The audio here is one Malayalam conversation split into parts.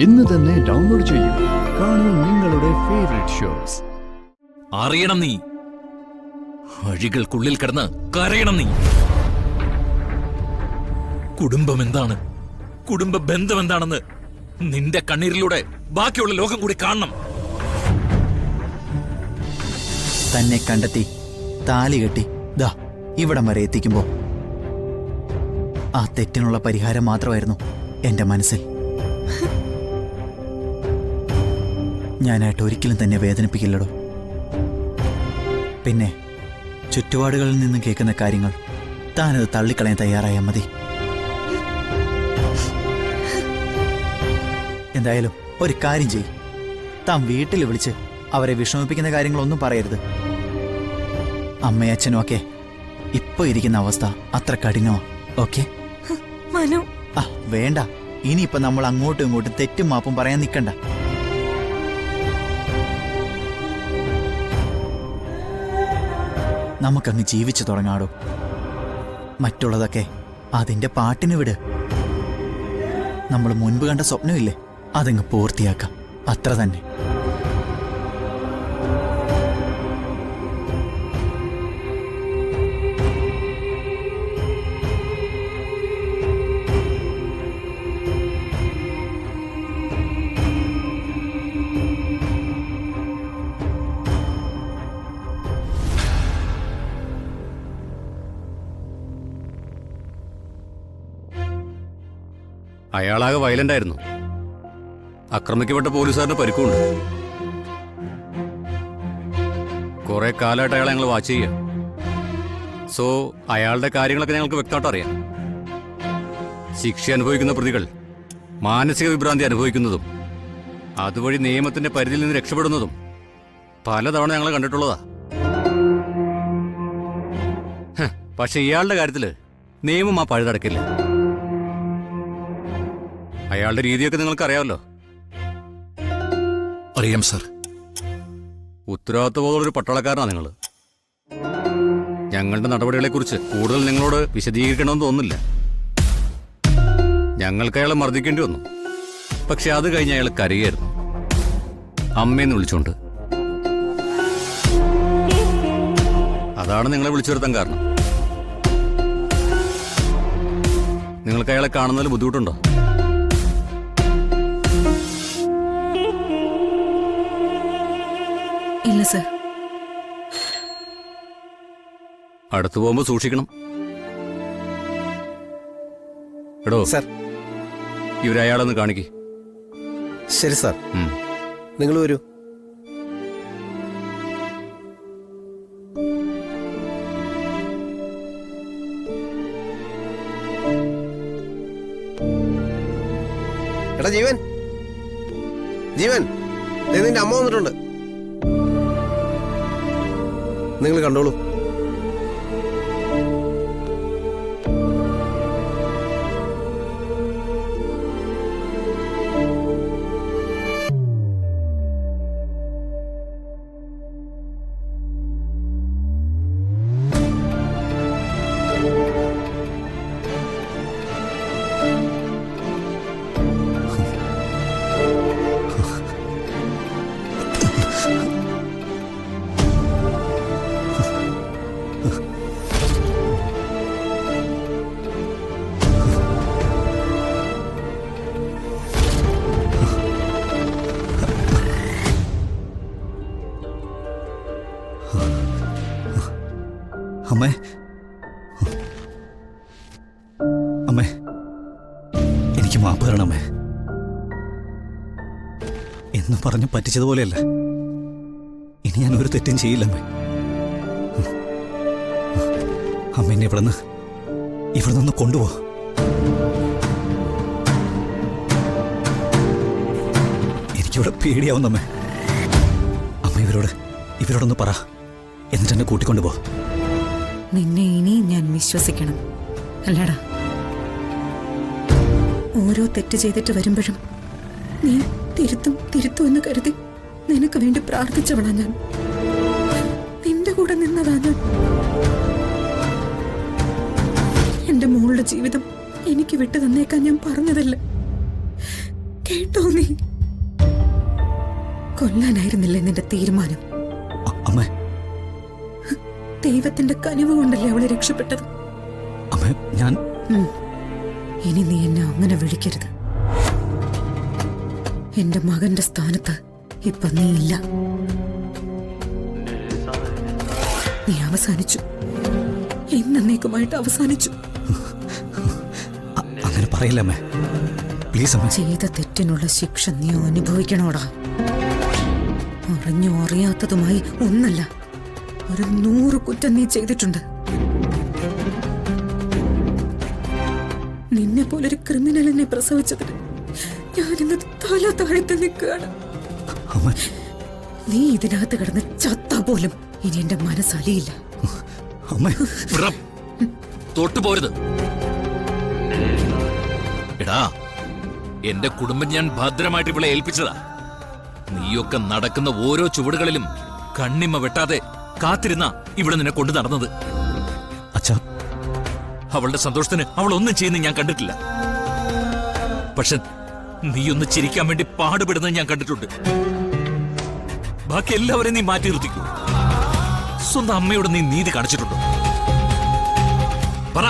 ഇന്ന് തന്നെ ഡൗൺലോഡ് ചെയ്യൂ. കാണൂ നിങ്ങളുടെ ഫേവറേറ്റ് ഷോസ്. അറിയണം നീ, വഴികൾക്കുള്ളിൽ കിടന്ന് കരയണം നീ. കുടുംബം എന്താണ്, കുടുംബ ബന്ധം എന്താണെന്ന് നിന്റെ കണ്ണീരിലൂടെ ബാക്കിയുള്ള ലോകം കൂടി കാണണം. തന്നെ കണ്ടെത്തി താലി കെട്ടി ദാ ഇവിടം വരെ എത്തിക്കുമ്പോ ആ തെറ്റിനുള്ള പരിഹാരം മാത്രമായിരുന്നു എന്റെ മനസ്സിൽ. ഞാനായിട്ട് ഒരിക്കലും തന്നെ വേദനിപ്പിക്കില്ലടോ. പിന്നെ ചുറ്റുപാടുകളിൽ നിന്നും കേൾക്കുന്ന കാര്യങ്ങൾ താനത് തള്ളിക്കളയാൻ തയ്യാറായാൽ മതി. എന്തായാലും ഒരു കാര്യം ചെയ്യ്, താൻ വീട്ടിൽ വിളിച്ച് അവരെ വിഷമിപ്പിക്കുന്ന കാര്യങ്ങളൊന്നും പറയരുത്. അമ്മയും അച്ഛനും ഒക്കെ ഇപ്പൊ ഇരിക്കുന്ന അവസ്ഥ അത്ര കഠിനമാ. ഓക്കെ? ആ വേണ്ട, ഇനിയിപ്പൊ നമ്മൾ അങ്ങോട്ടും ഇങ്ങോട്ടും തെറ്റും മാപ്പും പറയാൻ നിൽക്കണ്ട. നമുക്കങ്ങ് ജീവിച്ചു തുടങ്ങാടോ. മറ്റുള്ളതൊക്കെ അതിന്റെ പാട്ടിന് വിട്. നമ്മൾ മുൻപ് കണ്ട സ്വപ്നമില്ലേ, അതങ്ങ് പൂർത്തിയാക്കാം, അത്ര തന്നെ. അയാളാകെ വയലന്റ് ആയിരുന്നു. ആക്രമിക്കപ്പെട്ട പോലീസുകാരന് പരിക്കുണ്ട്. കുറെ കാലമായിട്ട് അയാളെ ഞങ്ങൾ വാച്ച് ചെയ്യുക. സോ അയാളുടെ കാര്യങ്ങളൊക്കെ ഞങ്ങൾക്ക് വ്യക്തമായിട്ട് അറിയാം. ശിക്ഷ അനുഭവിക്കുന്ന പ്രതികൾ മാനസിക വിഭ്രാന്തി അനുഭവിക്കുന്നതും അതുവഴി നിയമത്തിന്റെ പരിധിയിൽ നിന്ന് രക്ഷപ്പെടുന്നതും പലതവണ ഞങ്ങൾ കണ്ടിട്ടുള്ളതാ. പക്ഷെ ഇയാളുടെ കാര്യത്തില് നിയമം ആ പഴുതടക്കില്ല. അയാളുടെ രീതിയൊക്കെ നിങ്ങൾക്ക് അറിയാമല്ലോ. അറിയാം സർ. ഉത്തരവാദിത്വബോധമുള്ളൊരു പട്ടാളക്കാരനാണ് നിങ്ങൾ. ഞങ്ങളുടെ നടപടികളെക്കുറിച്ച് കൂടുതൽ നിങ്ങളോട് വിശദീകരിക്കണമെന്ന് തോന്നുന്നില്ല. ഞങ്ങൾക്ക് അയാളെ മർദ്ദിക്കേണ്ടി വന്നു. പക്ഷെ അത് കഴിഞ്ഞ് അയാൾ കരയായിരുന്നു, അമ്മയെന്ന് വിളിച്ചോണ്ട്. അതാണ് നിങ്ങളെ വിളിച്ചു വരുത്താൻ കാരണം. നിങ്ങൾക്ക് അയാളെ കാണുന്നതിൽ ബുദ്ധിമുട്ടുണ്ടോ? ഇല്ല സർ. അടുത്തു പോകുമ്പോ സൂക്ഷിക്കണം. എടോ സർ, ഇവരയാളൊന്ന് കാണിക്കേ. ശരി സാർ, നിങ്ങൾ വരൂ. എടാ ജീവൻ, ജീവൻ, നിന്റെ അമ്മ വന്നിട്ടുണ്ട്. നിങ്ങൾ കണ്ടോളൂ. അമ്മേ, അമ്മേ, എനിക്ക് മാപ്പ് തരണമേ. എന്ന് പറഞ്ഞ് പറ്റിച്ചതുപോലെയല്ല. ഇനി ഞാൻ ഒരു തെറ്റും ചെയ്യില്ലമ്മേ. അമ്മ എന്നെ ഇവിടെ നിന്ന് കൊണ്ടുപോ. എനിക്കിവിടെ പേടിയാവുന്നമ്മേ. അമ്മ ഇവരോടൊന്ന് പറ, എന്നിട്ട് എന്നെ കൂട്ടിക്കൊണ്ടുപോ. നിന്നെ ഇനിയും ഞാൻ വിശ്വസിക്കണം അല്ലടാ. ഓരോ തെറ്റ് ചെയ്തിട്ട് വരുമ്പോഴും നീ തിരുത്തും എന്ന് കരുതി നിനക്ക് വേണ്ടി പ്രാർത്ഥിച്ചവളാ ഞാൻ. നിന്റെ കൂടെ നിന്നതാ ഞാൻ. എന്റെ മോളുടെ ജീവിതം എനിക്ക് വിട്ടു തന്നേക്കാൻ ഞാൻ പറഞ്ഞതല്ല. കേട്ടോ നീ? കൊല്ലാനായിരുന്നില്ലേ നിന്റെ തീരുമാനം? അമ്മേ ദൈവത്തിന്റെ കനിവ് കൊണ്ടല്ലേ അവളെ രക്ഷപ്പെട്ടത്. അമ്മേ ഞാൻ ഇനി നീ എന്നെ അങ്ങനെ വിളിക്കരുത്. എന്റെ മകന്റെ സ്ഥാനത്ത് ഇപ്പൊ നീ ഇല്ല. നീ അവസാനിച്ചു, എന്നേക്കുമായിട്ട് അവസാനിച്ചു. അങ്ങനെ പറയില്ല അമ്മേ, പ്ലീസ് അമ്മേ. ചെയ്ത തെറ്റിനുള്ള ശിക്ഷ നീ അനുഭവിക്കണോടാ. അറിഞ്ഞോ അറിയാത്തതുമായി ഒന്നല്ല, ഒരു 100 കുറ്റം നീ ചെയ്തിട്ടുണ്ട്. നിന്നെ പോലൊരു ക്രിമിനലിനെ പ്രസവിച്ചതിന് ഞാനിന്ന് തല താഴ്ത്തി നിൽക്കുകയാണ്. അമ്മ നീ ഇതിനകത്ത് കിടന്ന് ചത്താ പോലും ഇനി എന്റെ മനസ്സലിയില്ല. അമ്മ തൊട്ടുപോരുത്. എടാ, എന്റെ കുടുംബം ഞാൻ ഭദ്രമായിട്ട് ഇവിടെ ഏൽപ്പിച്ചതാ. നീയൊക്കെ നടക്കുന്ന ഓരോ ചുവടുകളിലും കണ്ണിമ വെട്ടാതെ കാത്തിരുന്ന ഇവിടെ നിന്നെ കൊണ്ടു നടന്നത്. അച്ഛാ, അവളുടെ സന്തോഷത്തിന് അവൾ ഒന്നും ചെയ്യുന്ന ഞാൻ കണ്ടിട്ടില്ല. പക്ഷെ നീയൊന്ന് ചിരിക്കാൻ വേണ്ടി പാടുപെടുന്നത് ഞാൻ കണ്ടിട്ടുണ്ട്. ബാക്കി എല്ലാവരെയും നീ മാറ്റി നിർത്തിക്കൂ. സ്വന്തം അമ്മയോട് നീ നീതി കാണിച്ചിട്ടുണ്ടോ? പറ.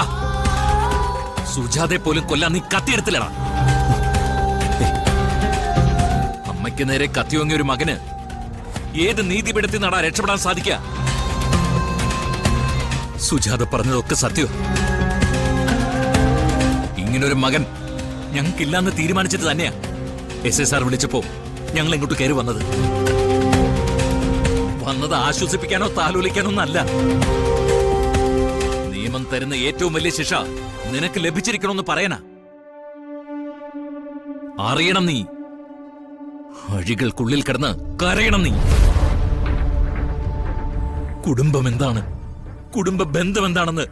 സുജാതെ പോലും കൊല്ലാൻ നീ കത്തിയെടുത്തില്ലടാ. അമ്മയ്ക്ക് നേരെ കത്തിയോങ്ങിയ ഒരു മകന് ഏത് നീതിപീഠത്തിൽ നടാ രക്ഷപ്പെടാൻ സാധിക്കുക? സുജാത പറഞ്ഞതൊക്കെ സത്യം. ഇങ്ങനൊരു മകൻ ഞങ്ങൾക്കില്ലാന്ന് തീരുമാനിച്ചിട്ട് തന്നെയാ SSR വിളിച്ചപ്പോ ഞങ്ങൾ ഇങ്ങോട്ട് കയറി വന്നത്. ആശ്വസിപ്പിക്കാനോ താലോലിക്കാനോ ഒന്നല്ല. നിയമം തരുന്ന ഏറ്റവും വലിയ ശിക്ഷ നിനക്ക് ലഭിച്ചിരിക്കണമെന്ന് പറയാനാ. അറിയണം നീ, അഴികൾക്കുള്ളിൽ കിടന്ന് കരയണം നീ. കുടുംബം എന്താണ്, കുടുംബ ബന്ധം എന്താണെന്ന്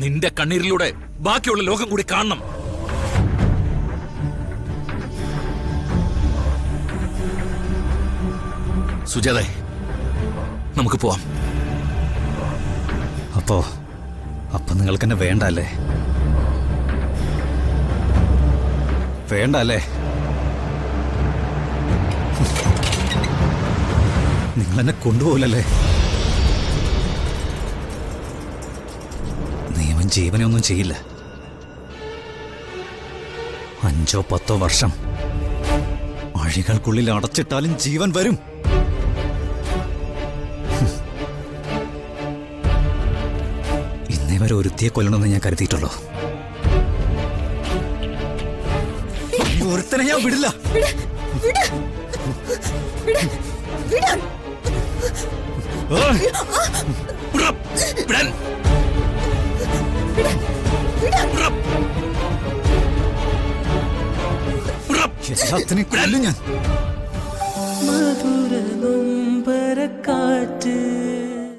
നിന്റെ കണ്ണീരിലൂടെ ബാക്കിയുള്ള ലോകം കൂടി കാണണം. സുജാതെ, നമുക്ക് പോവാം. അപ്പൊ നിങ്ങൾക്ക് എന്നെ വേണ്ടല്ലേ? വേണ്ടല്ലേ? നിങ്ങൾ എന്നെ കൊണ്ടുപോകില്ലല്ലേ? നിയമം ജീവനെ ഒന്നും ചെയ്യില്ല. 5 or 10 വർഷം അഴികൾക്കുള്ളിൽ അടച്ചിട്ടാലും ജീവൻ വരും. ഇന്നേ വരെ ഒരുത്തിയെ കൊല്ലണമെന്ന് ഞാൻ കരുതിയിട്ടുള്ളൂ. ഒരുത്തനെ ഞാൻ വിടില്ല. എല്ലാത്തിനും കൊല്ലും ഞാൻ. മധുര നൊമ്പരക്കാറ്റ്